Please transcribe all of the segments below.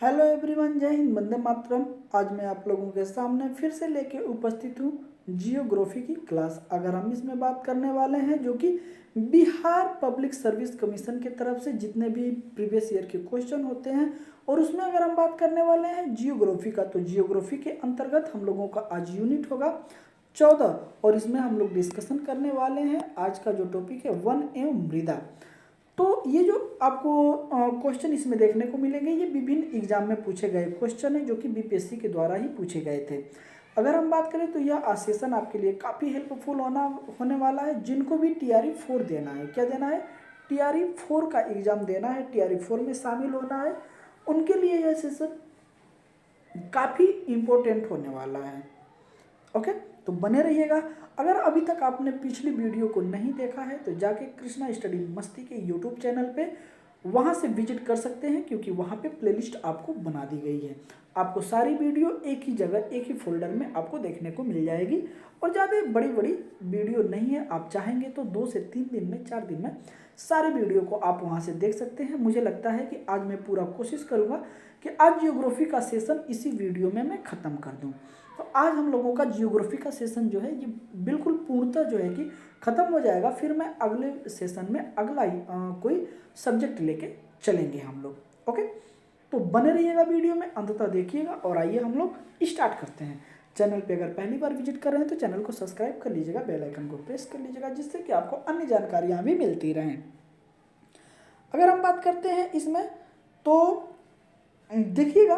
Hello everyone, जय हिंद, वंदे मातरम। आज मैं आप लोगों के सामने फिर से लेके उपस्थित हूँ जियोग्राफी की क्लास। अगर हम इसमें बात करने वाले हैं जो कि बिहार पब्लिक सर्विस कमीशन की तरफ से जितने भी प्रीवियस ईयर के क्वेश्चन होते हैं और उसमें अगर हम बात करने वाले हैं जियोग्राफी का, तो जियोग्राफी के अंतर्गत हम लोगों का आज यूनिट होगा 14 और इसमें हम लोग डिस्कशन करने वाले हैं। आज का जो टॉपिक है वन एवं मृदा। तो ये जो आपको क्वेश्चन इसमें देखने को मिलेंगे, ये विभिन्न एग्जाम में पूछे गए क्वेश्चन है जो कि बीपीएससी के द्वारा ही पूछे गए थे। अगर हम बात करें तो यह सेशन आपके लिए काफ़ी हेल्पफुल होने वाला है। जिनको भी टीआरई 4 देना है, क्या देना है, टीआरई 4 का एग्ज़ाम देना है, टीआरई 4 में शामिल होना है, उनके लिए यह सेशन काफ़ी इम्पोर्टेंट होने वाला है। ओके, तो बने रहिएगा। अगर अभी तक आपने पिछली वीडियो को नहीं देखा है तो जाके कृष्णा स्टडी मस्ती के यूट्यूब चैनल पे वहाँ से विजिट कर सकते हैं, क्योंकि वहाँ पे प्लेलिस्ट आपको बना दी गई है। आपको सारी वीडियो एक ही जगह, एक ही फोल्डर में आपको देखने को मिल जाएगी और ज़्यादा बड़ी बड़ी वीडियो नहीं है। आप चाहेंगे तो 2 से 3 दिन में, 4 दिन में सारी वीडियो को आप वहाँ से देख सकते हैं। मुझे लगता है कि आज मैं पूरा कोशिश करूँगा कि आज जियोग्राफी का सेशन इसी वीडियो में मैं ख़त्म कर दूँ। तो आज हम लोगों का जियोग्राफी का सेशन जो है ये बिल्कुल पूर्णतः जो है कि ख़त्म हो जाएगा। फिर मैं अगले सेशन में अगला ही कोई सब्जेक्ट लेके चलेंगे हम लोग। ओके, तो बने रहिएगा, वीडियो में अंत तक देखिएगा और आइए हम लोग स्टार्ट करते हैं। चैनल पे अगर पहली बार विजिट कर रहे हैं तो चैनल को सब्सक्राइब कर लीजिएगा, बेल आइकन को प्रेस कर लीजिएगा, जिससे कि आपको अन्य जानकारियाँ भी मिलती रहें। अगर हम बात करते हैं इसमें तो देखिएगा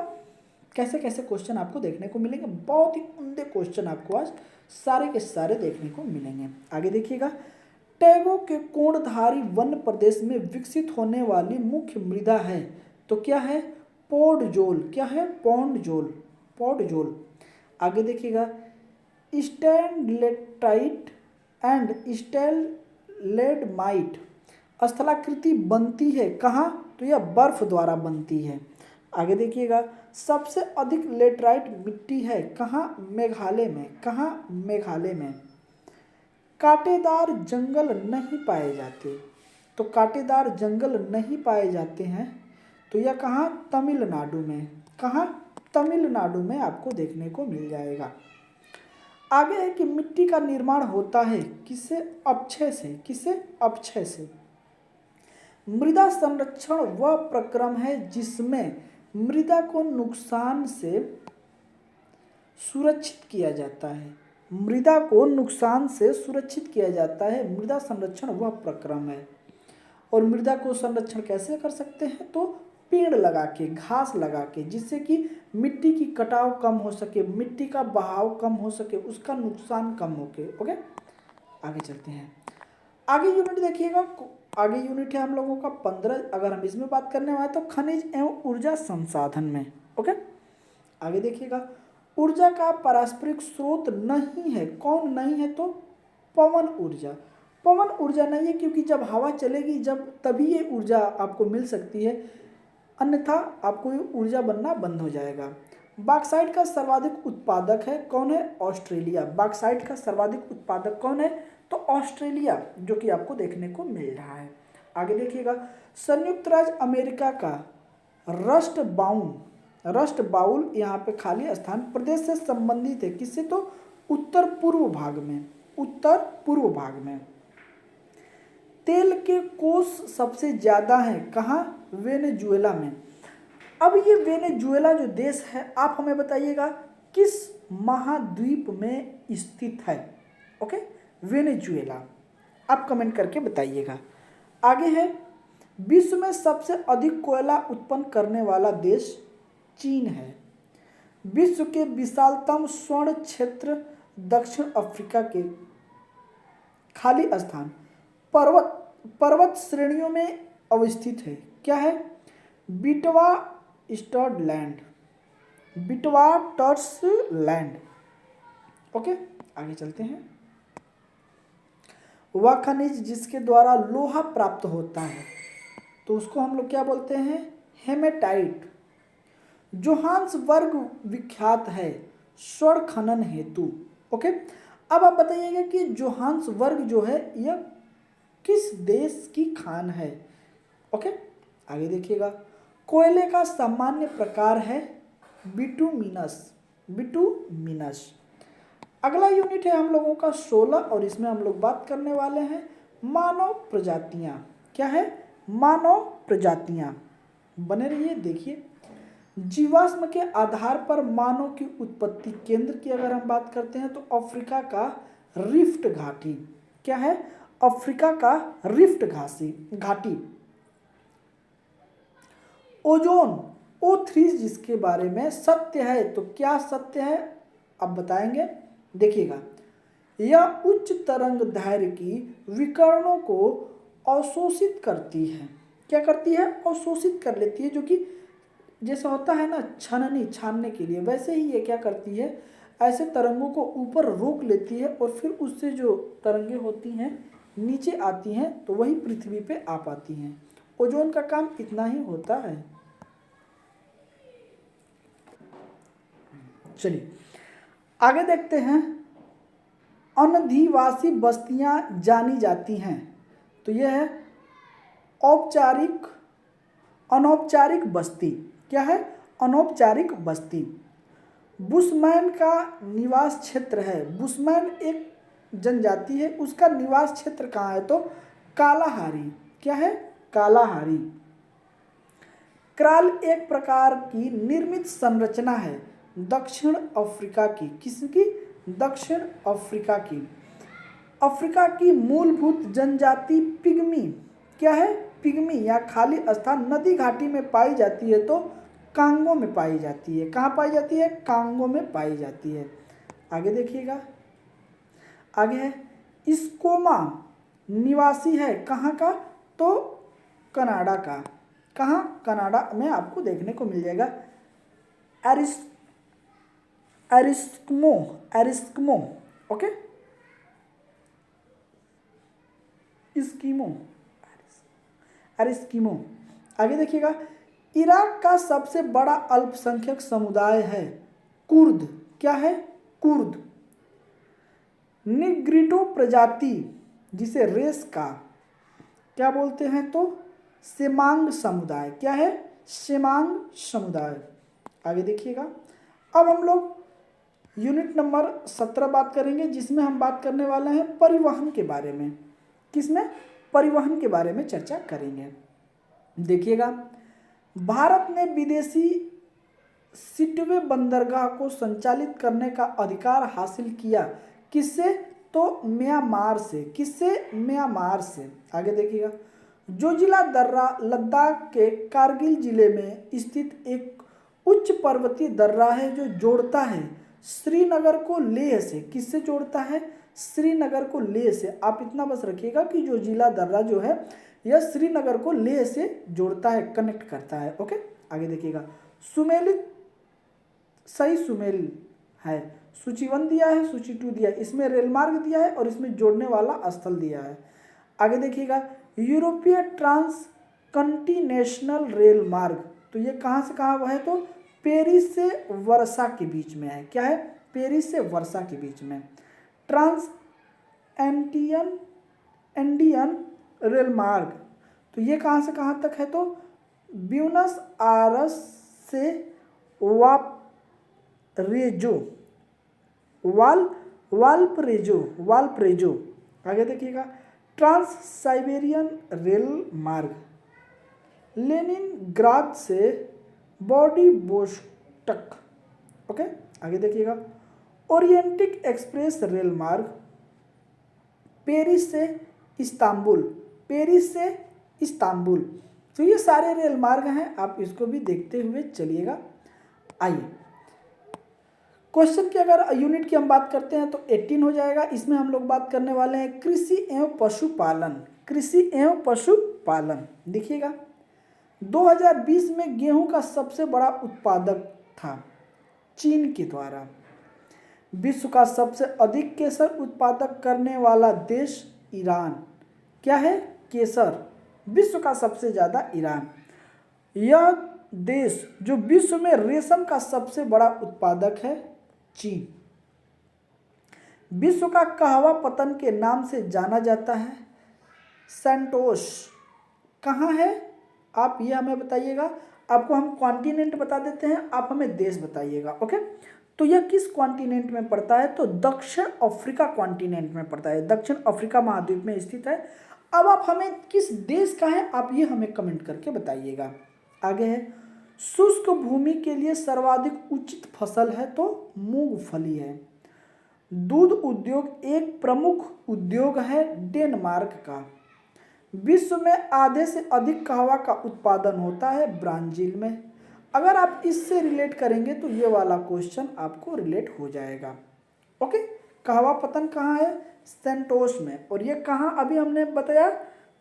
कैसे कैसे क्वेश्चन आपको देखने को मिलेंगे। बहुत ही उम्दे क्वेश्चन आपको आज सारे के सारे देखने को मिलेंगे। आगे देखिएगा, टैगों के कोणधारी वन प्रदेश में विकसित होने वाली मुख्य मृदा है, तो क्या है, पोडजोल। क्या है, पोडजोल, पोडजोल। आगे देखिएगा, स्टैलेक्टाइट एंड स्टैलेग्माइट स्थलाकृति बनती है कहाँ, तो यह बर्फ द्वारा बनती है। आगे देखिएगा, सबसे अधिक लेटराइट मिट्टी है कहाँ, मेघालय में। कहाँ, मेघालय में। कांटेदार जंगल नहीं पाए जाते, तो कांटेदार जंगल नहीं पाए जाते हैं, तो यह कहाँ, तमिलनाडु में। कहाँ, तमिलनाडु में आपको देखने को मिल जाएगा। आगे है कि मिट्टी का निर्माण होता है किससे, अपक्षय से। किससे, अपक्षय से। मृदा संरक्षण वह प्रक्रम है जिसमें मृदा को नुकसान से सुरक्षित किया जाता है। मृदा को नुकसान से सुरक्षित किया जाता है, मृदा संरक्षण वह प्रक्रम है। और मृदा को संरक्षण कैसे कर सकते हैं, तो पेड़ लगा के, घास लगा के, जिससे कि मिट्टी की कटाव कम हो सके, मिट्टी का बहाव कम हो सके, उसका नुकसान कम हो के। ओके, आगे चलते हैं। आगे यूनिट देखिएगा, आगे यूनिट है हम लोगों का 15। अगर हम इसमें बात करने वाले तो खनिज एवं ऊर्जा संसाधन में। ओके, आगे देखिएगा, ऊर्जा का पारस्परिक स्रोत नहीं है, कौन नहीं है, तो पवन ऊर्जा। पवन ऊर्जा नहीं है, क्योंकि जब हवा चलेगी जब तभी ये ऊर्जा आपको मिल सकती है, अन्यथा आपको ये ऊर्जा बनना बंद हो जाएगा। बॉक्साइट का सर्वाधिक उत्पादक है, कौन है, ऑस्ट्रेलिया। बॉक्साइट का सर्वाधिक उत्पादक कौन है, तो ऑस्ट्रेलिया, जो कि आपको देखने को मिल रहा है। आगे देखिएगा, संयुक्त राज्य अमेरिका का रस्ट बाउल यहाँ पे खाली स्थान प्रदेश से संबंधित है, किससे, तो उत्तर पूर्व भाग में। उत्तर पूर्व भाग में। तेल के कोष सबसे ज्यादा हैं कहाँ, वेनेजुएला में। अब ये वेनेजुएला जो देश है, आप हमें बताइएगा किस महाद्वीप में स्थित है। ओके, वेनेजुएला, आप कमेंट करके बताइएगा। आगे है, विश्व में सबसे अधिक कोयला उत्पन्न करने वाला देश चीन है। विश्व के विशालतम स्वर्ण क्षेत्र दक्षिण अफ्रीका के खाली स्थान पर्वत श्रेणियों में अवस्थित है, क्या है, बिटवा स्टर्डलैंड, बिटवा टर्सलैंड। ओके, आगे चलते हैं। वह खनिज जिसके द्वारा लोहा प्राप्त होता है, तो उसको हम लोग क्या बोलते हैं, हेमेटाइट। जोहान्सबर्ग विख्यात है स्वर्ण खनन हेतु। ओके, अब आप बताइएगा कि जोहान्सबर्ग जो है यह किस देश की खान है। ओके, आगे देखिएगा, कोयले का सामान्य प्रकार है बिटुमिनस। बिटुमिनस। अगला यूनिट है हम लोगों का 16 और इसमें हम लोग बात करने वाले हैं मानव प्रजातियां। क्या है? मानव प्रजातियां। बने रहिए, देखिए। जीवाश्म के आधार पर मानव की उत्पत्ति केंद्र की अगर हम बात करते हैं तो अफ्रीका का रिफ्ट घाटी। क्या है? अफ्रीका का रिफ्ट घाटी। ओजोन O3 जिसके बारे में सत्य है, तो क्या सत्य है अब बताएंगे, देखिएगा। यह उच्च तरंग दैर्घ्य की विकिरणों को अवशोषित करती है। क्या करती है? अवशोषित कर लेती है, जो कि जैसा होता है ना छानने के लिए, वैसे ही ये क्या करती है, ऐसे तरंगों को ऊपर रोक लेती है और फिर उससे जो तरंगे होती हैं नीचे आती हैं तो वही पृथ्वी पे आ पाती हैं। ओजोन का काम इतना ही होता है। चलिए आगे देखते हैं। अनधिवासी बस्तियां जानी जाती हैं, तो यह है अनौपचारिक बस्ती। क्या है? अनौपचारिक बस्ती। बुशमैन का निवास क्षेत्र है। बुशमैन एक जनजाति है, उसका निवास क्षेत्र कहाँ है? तो कालाहारी। क्या है? कालाहारी। क्राल एक प्रकार की निर्मित संरचना है दक्षिण अफ्रीका की। किसकी? दक्षिण अफ्रीका की। अफ्रीका की मूलभूत जनजाति पिग्मी। क्या है? पिग्मी या खाली स्थान नदी घाटी में पाई जाती है, तो कांगो में पाई जाती है। कहाँ पाई जाती है? कांगो में पाई जाती है। आगे देखिएगा, आगे है स्कोमा निवासी है। कहाँ का? तो कनाडा का। कहाँ? कनाडा में आपको देखने को मिल जाएगा। एरिस्कमो। ओके, एरिस्किमो। आगे देखिएगा, इराक का सबसे बड़ा अल्पसंख्यक समुदाय है कुर्द। क्या है? कुर्द। निग्रिटो प्रजाति जिसे रेस का क्या बोलते हैं? तो सेमांग समुदाय। क्या है? सेमांग समुदाय। आगे देखिएगा, अब हम लोग यूनिट नंबर 17 बात करेंगे, जिसमें हम बात करने वाले हैं परिवहन के बारे में। किसमें? परिवहन के बारे में चर्चा करेंगे। देखिएगा, भारत ने विदेशी सिटवे बंदरगाह को संचालित करने का अधिकार हासिल किया। किससे? तो म्यांमार से। किससे? म्यांमार से। आगे देखिएगा, जोजिला दर्रा लद्दाख के कारगिल जिले में स्थित एक उच्च पर्वतीय दर्रा है जो जोड़ता है श्रीनगर को लेह से। किससे जोड़ता है? श्रीनगर को लेह से। आप इतना बस रखिएगा कि जोजिला दर्रा जो है यह श्रीनगर को लेह से जोड़ता है, कनेक्ट करता है। ओके, आगे देखिएगा, सुमेलित सही सुमेल है। सूची 1 दिया है, सूची 2 दिया है, इसमें रेल मार्ग दिया है और इसमें जोड़ने वाला स्थल दिया है। आगे देखिएगा, यूरोपीय ट्रांस कंटिनेशनल रेल मार्ग, तो ये कहाँ से कहाँ है? तो पेरिस से वर्सा के बीच में है। क्या है? पेरिस से वर्सा के बीच में। ट्रांस एंडियन रेल मार्ग, तो ये कहाँ से कहाँ तक है? तो ब्यूनस आयर्स से वाल्परेजो। आगे देखिएगा, ट्रांस साइबेरियन रेल मार्ग, लेनिनग्राद से व्लादिवोस्टोक। ओके, आगे देखिएगा, ओरिएंटिक एक्सप्रेस रेल मार्ग, पेरिस से इस्तांबुल। पेरिस से इस्तांबुल। तो ये सारे रेल मार्ग हैं, आप इसको भी देखते हुए चलिएगा। आइए, क्वेश्चन की अगर यूनिट की हम बात करते हैं तो 18 हो जाएगा। इसमें हम लोग बात करने वाले हैं कृषि एवं पशुपालन। कृषि एवं पशुपालन। देखिएगा, 2020 में गेहूं का सबसे बड़ा उत्पादक था चीन के द्वारा। विश्व का सबसे अधिक केसर उत्पादक करने वाला देश ईरान। क्या है? केसर। विश्व का सबसे ज़्यादा ईरान। यह देश जो विश्व में रेशम का सबसे बड़ा उत्पादक है चीन। विश्व का कहवा पतन के नाम से जाना जाता है सैंटोस। कहाँ है? आप ये हमें बताइएगा। आपको हम कॉन्टिनेंट बता देते हैं, आप हमें देश बताइएगा। ओके, तो यह किस कॉन्टिनेंट में पड़ता है? तो दक्षिण अफ्रीका कॉन्टिनेंट में पड़ता है, दक्षिण अफ्रीका महाद्वीप में स्थित है। अब आप हमें किस देश का है आप ये हमें कमेंट करके बताइएगा। आगे है, शुष्क भूमि के लिए सर्वाधिक उचित फसल है तो मूंगफली है। दूध उद्योग एक प्रमुख उद्योग है डेनमार्क का। विश्व में आधे से अधिक कहवा का उत्पादन होता है ब्राजील में। अगर आप इससे रिलेट करेंगे तो ये वाला क्वेश्चन आपको रिलेट हो जाएगा। ओके, कहवा पतन कहाँ है? सेंटोस में। और ये कहाँ अभी हमने बताया?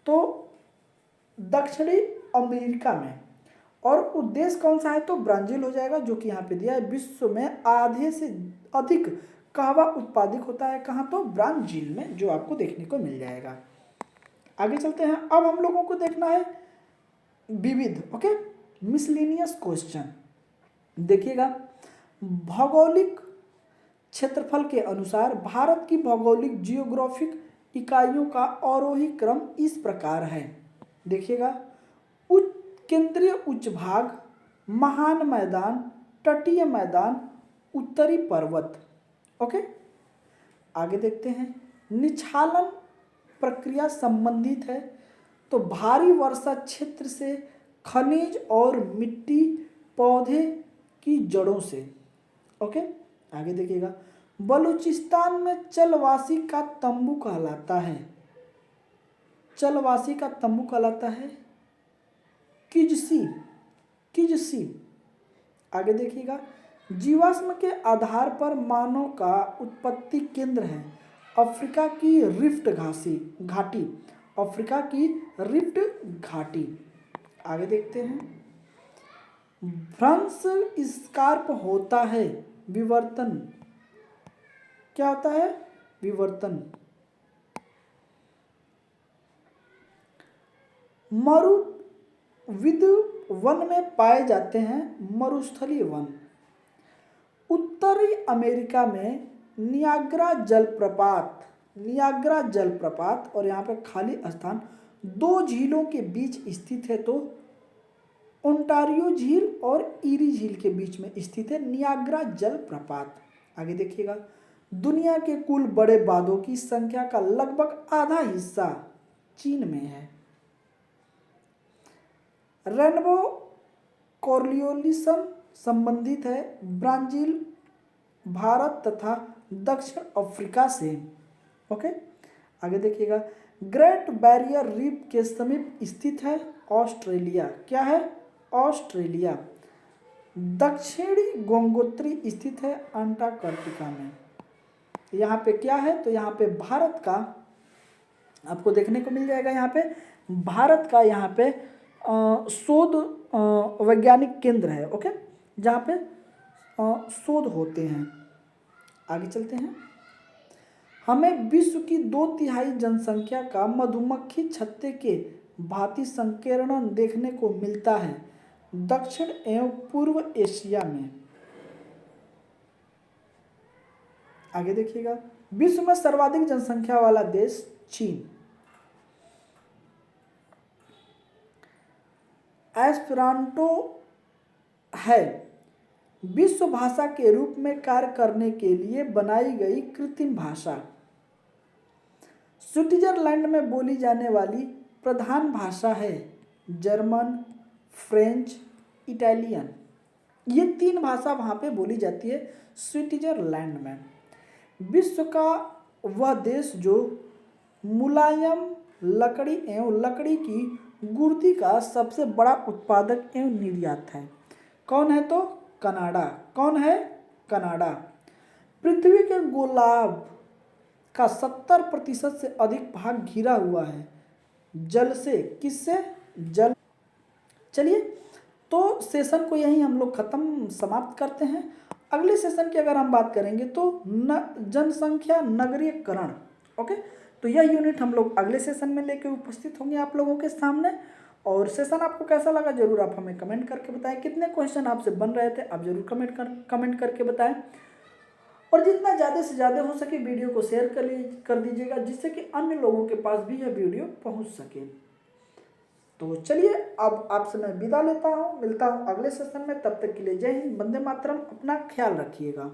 तो दक्षिणी अमेरिका में। और उद्देश्य कौन सा है? तो ब्राजील हो जाएगा, जो कि यहाँ पे दिया है। विश्व में आधे से अधिक कहवा उत्पादित होता है कहाँ? तो ब्राजील में, जो आपको देखने को मिल जाएगा। आगे चलते हैं। अब हम लोगों को देखना है विविध, ओके, मिसलिनियस क्वेश्चन। देखिएगा, भौगोलिक क्षेत्रफल के अनुसार भारत की भौगोलिक जियोग्राफिक इकाइयों का आरोही क्रम इस प्रकार है। देखिएगा, केंद्रीय उच्च भाग, महान मैदान, तटीय मैदान, उत्तरी पर्वत। ओके, आगे देखते हैं। निछालन प्रक्रिया संबंधित है तो भारी वर्षा क्षेत्र से, खनिज और मिट्टी, पौधे की जड़ों से। ओके, आगे देखिएगा, बलूचिस्तान में चलवासी का तंबू कहलाता है। चलवासी का तंबू कहलाता है किजसी, किजसी। आगे देखिएगा, जीवाश्म के आधार पर मानव का उत्पत्ति केंद्र है अफ्रीका की रिफ्ट घाटी, अफ्रीका की रिफ्ट घाटी। आगे देखते हैं, भ्रंश स्कार्प होता है विवर्तन। क्या होता है? विवर्तन। मरुविद वन में पाए जाते हैं मरुस्थलीय वन। उत्तरी अमेरिका में नियाग्रा जलप्रपात और यहाँ पे खाली स्थान दो झीलों के बीच स्थित है, तो ओंटारियो झील और ईरी झील के बीच में स्थित है नियाग्रा जलप्रपात। आगे देखिएगा, दुनिया के कुल बड़े बांधों की संख्या का लगभग आधा हिस्सा चीन में है। रेनबो कॉर्लियोलिसन संबंधित है ब्राजील, भारत तथा दक्षिण अफ्रीका से। ओके, आगे देखिएगा, ग्रेट बैरियर रीफ के समीप स्थित है ऑस्ट्रेलिया। क्या है? ऑस्ट्रेलिया। दक्षिणी गंगोत्री स्थित है अंटार्कटिका में। यहाँ पे क्या है? तो यहाँ पे भारत का आपको देखने को मिल जाएगा। यहाँ पे भारत का यहाँ पे शोध वैज्ञानिक केंद्र है। ओके, जहाँ पे शोध होते हैं। आगे चलते हैं। हमें विश्व की 2/3 जनसंख्या का मधुमक्खी छत्ते के भांति संकीर्ण देखने को मिलता है दक्षिण एवं पूर्व एशिया में। आगे देखिएगा, विश्व में सर्वाधिक जनसंख्या वाला देश चीन। एस्पेरांटो है विश्व भाषा के रूप में कार्य करने के लिए बनाई गई कृत्रिम भाषा। स्विट्जरलैंड में बोली जाने वाली प्रधान भाषा है जर्मन, फ्रेंच, इटालियन। ये 3 भाषा वहाँ पे बोली जाती है स्विट्जरलैंड में। विश्व का वह देश जो मुलायम लकड़ी एवं लकड़ी की गुर्दी का सबसे बड़ा उत्पादक एवं निर्यात है, कौन है? तो कनाडा। कौन है? कनाडा। पृथ्वी के गोलार्ध का 70% से अधिक भाग घिरा हुआ है जल से। किससे? जल। चलिए, तो सेशन को यहीं हम लोग समाप्त करते हैं। अगले सेशन की अगर हम बात करेंगे तो जनसंख्या नगरीकरण। ओके, तो यह यूनिट हम लोग अगले सेशन में लेके उपस्थित होंगे आप लोगों के सामने। और सेशन आपको कैसा लगा जरूर आप हमें कमेंट करके बताएं। कितने क्वेश्चन आपसे बन रहे थे आप जरूर कमेंट करके बताएं। और जितना ज़्यादा से ज़्यादा हो सके वीडियो को शेयर कर दीजिएगा, जिससे कि अन्य लोगों के पास भी यह वीडियो पहुंच सके। तो चलिए अब आपसे मैं विदा लेता हूँ, मिलता हूँ अगले सेशन में। तब तक के लिए जय हिंद, वंदे मातरम, अपना ख्याल रखिएगा।